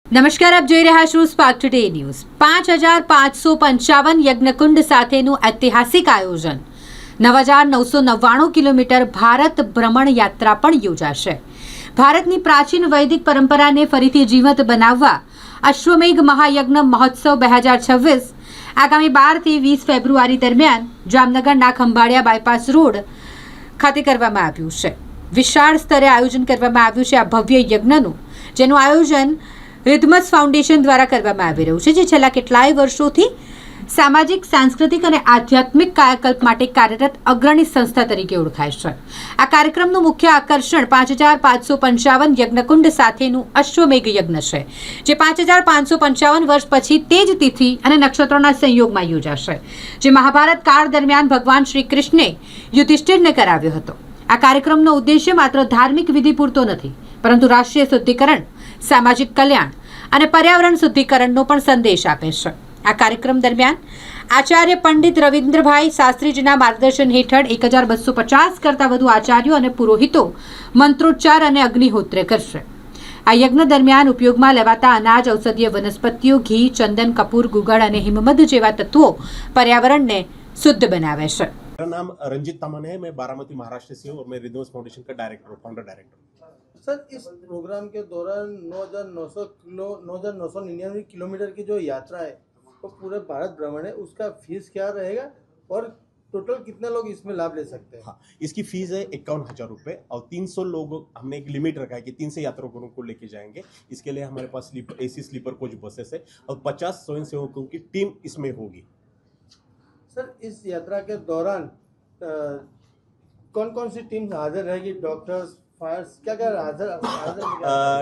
નમસ્કાર, આપ જોઈ રહ્યા છો સ્પાર્ક ટુડે ન્યૂઝ। 5555 યજ્ઞકુંડ સાથેનું ઐતિહાસિક આયોજન, 9999 કિલોમીટર ભારત ભ્રમણ યાત્રા પણ યોજાશે। ભારતની પ્રાચીન વૈદિક પરંપરાને ફરીથી જીવંત બનાવવા અશ્વમેઘ મહાયજ્ઞ મહોત્સવ 2026 આગામી 12 થી 20 ફેબ્રુઆરી દરમિયાન જામનગરના ખંભાળિયા બાયપાસ રોડ ખાતે કરવામાં આવ્યું છે। વિશાળ સ્તરે આયોજન કરવામાં આવ્યું છે આ ભવ્ય યજ્ઞનું, જેનું આયોજન રિધમસ ફાઉન્ડેશન દ્વારા કરવામાં આવી રહ્યું છે, જે છેલ્લા કેટલાય વર્ષોથી સામાજિક, સાંસ્કૃતિક અને આધ્યાત્મિક કાયાકલ્પ માટે કાર્યરત અગ્રણી સંસ્થા તરીકે ઓળખાય છે। આ કાર્યક્રમનું મુખ્ય આકર્ષણ 5555 યજ્ઞકુંડ સાથેનું અશ્વમેઘ યજ્ઞ છે, જે 5555 વર્ષ પછી તે જ તિથિ અને નક્ષત્રોના સંયોગમાં યોજાશે, જે મહાભારત કાળ દરમિયાન ભગવાન શ્રી કૃષ્ણે યુધિષ્ઠિરને કરાવ્યો હતો। આ કાર્યક્રમનો ઉદ્દેશ્ય માત્ર ધાર્મિક વિધિ પૂરતો નથી, પરંતુ રાષ્ટ્રીય શુદ્ધિકરણ, સામાજિક કલ્યાણ અને પર્યાવરણ શુદ્ધિકરણનો પણ સંદેશ આપે છે। આ કાર્યક્રમ દરમિયાન આચાર્ય પંડિત રવિન્દ્રભાઈ શાસ્ત્રીજીના માર્ગદર્શન હેઠળ 1250 કરતાં વધુ આચાર્યો અને પુરોહિતો મંત્રોચ્ચાર અને અગ્નિહોત્ર કરશે। આ યજ્ઞ દરમિયાન ઉપયોગમાં લેવાતા અનાજ, ઔષધીય વનસ્પતિઓ, ઘી, ચંદન, કપૂર, ગુગળ અને હિમમધ જેવા તત્વો પર્યાવરણને શુદ્ધ બનાવે છે। मेरा नाम रंजित तमन है। मैं बारामती महाराष्ट्र से हूँ और मैं रिदमस फाउंडेशन का फाउंडर डायरेक्टर हूँ। सर, इस प्रोग्राम के दौरान 9,999 किलोमीटर की जो यात्रा है वो पूरे भारत भ्रमण है, उसका फीस क्या रहेगा और टोटल कितने लोग इसमें लाभ ले सकते हैं? हाँ, इसकी फीस है 51,000 रुपये और 300 लोग हमने एक लिमिट रखा है कि 300 यात्रियों को लेके जाएंगे। इसके लिए हमारे पास AC स्लीपर कोच बसेस है और 50 स्वयंसेवकों की टीम इसमें होगी। सर, इस यात्रा के दौरान कौन कौन सी टीम हाजिर रहेगी? डॉक्टर्स, फायर्स, क्या क्या हाजिर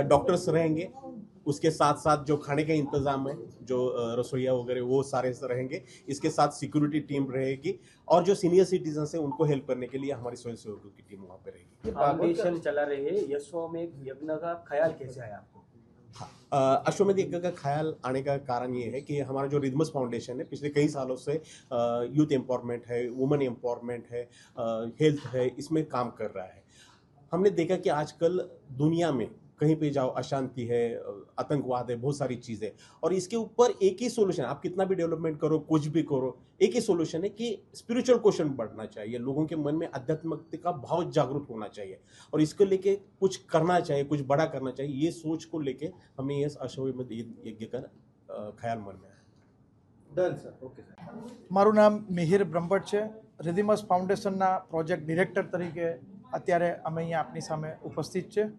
डॉक्टर्स रहेंगे, उसके साथ साथ जो खाने का इंतजाम है, जो रसोइया वगैरह वो सारे रहेंगे। इसके साथ सिक्योरिटी टीम रहेगी और जो सीनियर सिटीजन है उनको हेल्प करने के लिए हमारी स्वयंसेवकों की टीम वहाँ पे रहेगी। फाउंडेशन चला रहे हैं, अश्वमेघ यज्ञ का ख्याल कैसे आया आपको? हाँ, अश्वमेध यज्ञ का ख्याल आने का कारण ये है कि हमारा जो रिदमस फाउंडेशन है पिछले कई सालों से यूथ एम्पावरमेंट है, वुमेन एम्पावरमेंट है, हेल्थ है, इसमें काम कर रहा है। हमने देखा कि आजकल दुनिया में कहीं पे जाओ अशांति है, आतंकवाद है, बहुत सारी चीज़ें, और इसके ऊपर एक ही सोल्यूशन, आप कितना भी डेवलपमेंट करो, कुछ भी करो, एक ही सोल्यूशन है कि स्पिरिचुअल क्वेश्चन बढ़ना चाहिए, लोगों के मन में आध्यात्मिकता का भाव जागरूक होना चाहिए और इसको लेके कुछ करना चाहिए, कुछ बड़ा करना चाहिए। ये सोच को लेके हमने ये अश्वमेध यज्ञ का ख्याल मन में है। Done sir, okay sir. મારું નામ મિહિર બ્રહ્મભટ્ટ છે। રિધમસ ફાઉન્ડેશનના પ્રોજેક્ટ ડિરેક્ટર તરીકે અત્યારે અમે અહીંયા આપની સામે ઉપસ્થિત છે।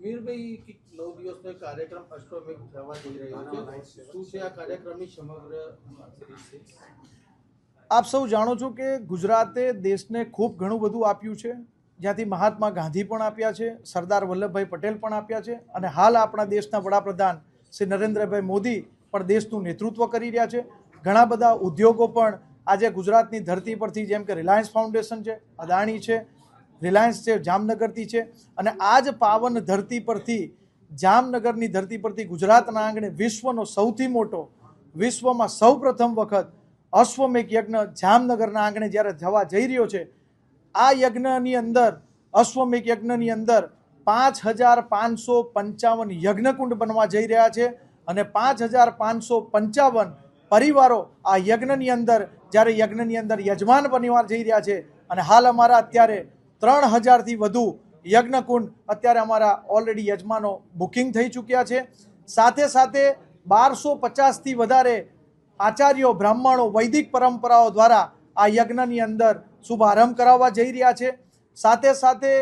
વીરભાઈ, 9 દિવસનો કાર્યક્રમ અશ્વમેઘ થવા જઈ રહ્યો છે, શું છે આ કાર્યક્રમની સમગ્ર? આપ સૌ જાણો છો કે ગુજરાતે દેશને ખૂબ ઘણું બધું આપ્યું છે, જ્યાંથી મહાત્મા ગાંધી પણ આપ્યા છે, સરદાર વલ્લભભાઈ પટેલ પણ આપ્યા છે અને હાલ આપણા દેશના વડાપ્રધાન શ્રી નરેન્દ્રભાઈ મોદી પણ દેશનું નેતૃત્વ કરી રહ્યા છે। ઘણા બધા ઉદ્યોગો પણ આજે ગુજરાતની ધરતી પરથી, જેમ કે રિલાયન્સ ફાઉન્ડેશન છે, અદાણી છે, રિલાયન્સ છે, જામનગરથી છે, અને આ જ પાવન ધરતી પરથી, જામનગરની ધરતી પરથી ગુજરાતના આંગણે વિશ્વનો સૌથી મોટો, વિશ્વમાં સૌપ્રથમ વખત અશ્વમેઘ યજ્ઞ જામનગરના આંગણે જ્યારે થવા જઈ રહ્યો છે, આ યજ્ઞની અંદર, અશ્વમેઘ યજ્ઞની અંદર 5555 યજ્ઞકુંડ બનવા જઈ રહ્યા છે અને 5555 પરિવારો આ યજ્ઞની અંદર, જ્યારે યજ્ઞની અંદર યજમાન પરિવાર જઈ રહ્યા છે અને હાલ અમારા અત્યારે 3000થી વધુ યજ્ઞકુંડ અત્યારે અમારા ઓલરેડી યજમાનો બુકિંગ થઈ ચૂક્યા છે। સાથે સાથે 1250થી વધારે આચાર્યો, બ્રાહ્મણો વૈદિક પરંપરાઓ દ્વારા આ યજ્ઞની અંદર શુભારંભ કરાવવા જઈ રહ્યા છે। સાથે સાથે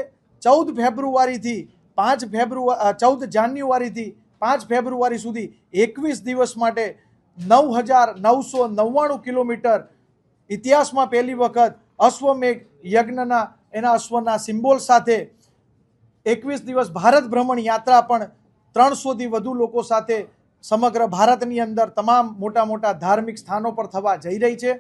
14 ફેબ્રુઆરીથી 14 જાન્યુઆરીથી 5 ફેબ્રુઆરી સુધી 21 દિવસ માટે 9,999 કિલોમીટર ઇતિહાસમાં પહેલી વખત અશ્વમેઘ યજ્ઞના એના અશ્વના સિમ્બોલ સાથે 21 દિવસ ભારત ભ્રમણ યાત્રા પણ 300થી વધુ લોકો સાથે સમગ્ર ભારતની અંદર તમામ મોટા મોટા ધાર્મિક સ્થાનો પર થવા જઈ રહી છે।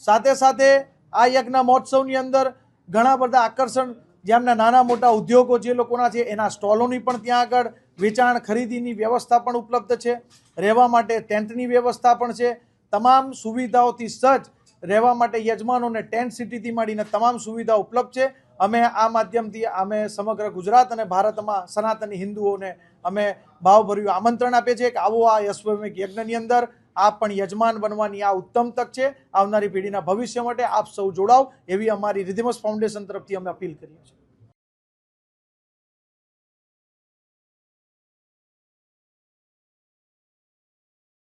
સાથે સાથે આ યજ્ઞ મહોત્સવની અંદર ઘણા બધા આકર્ષણ, જેમના નાના મોટા ઉદ્યોગો જે લોકોના છે એના સ્ટોલોની પણ ત્યાં આગળ વેચાણ ખરીદીની વ્યવસ્થા પણ ઉપલબ્ધ છે। રહેવા માટે ટેન્ટની વ્યવસ્થા પણ છે। તમામ સુવિધાઓથી સજ્જ રહેવા માટે યજમાનોને ટેન્ટ સિટીથી માંડીને તમામ સુવિધા ઉપલબ્ધ છે અમે આ માધ્યમથી અમે સમગ્ર ગુજરાત અને ભારતમાં સનાતની હિન્દુઓને અમે ભાવભર્યું આમંત્રણ આપીએ છીએ કે આવો આ યજ્ઞોપવિત યજ્ઞની અંદર આપ પણ યજમાન બનવાની આ ઉત્તમ તક છે. આવનારી પેઢીના ભવિષ્ય માટે આપ સૌ જોડાવ એવી અમારી રિધમસ ફાઉન્ડેશન તરફથી અમે અપીલ કરીએ છીએ.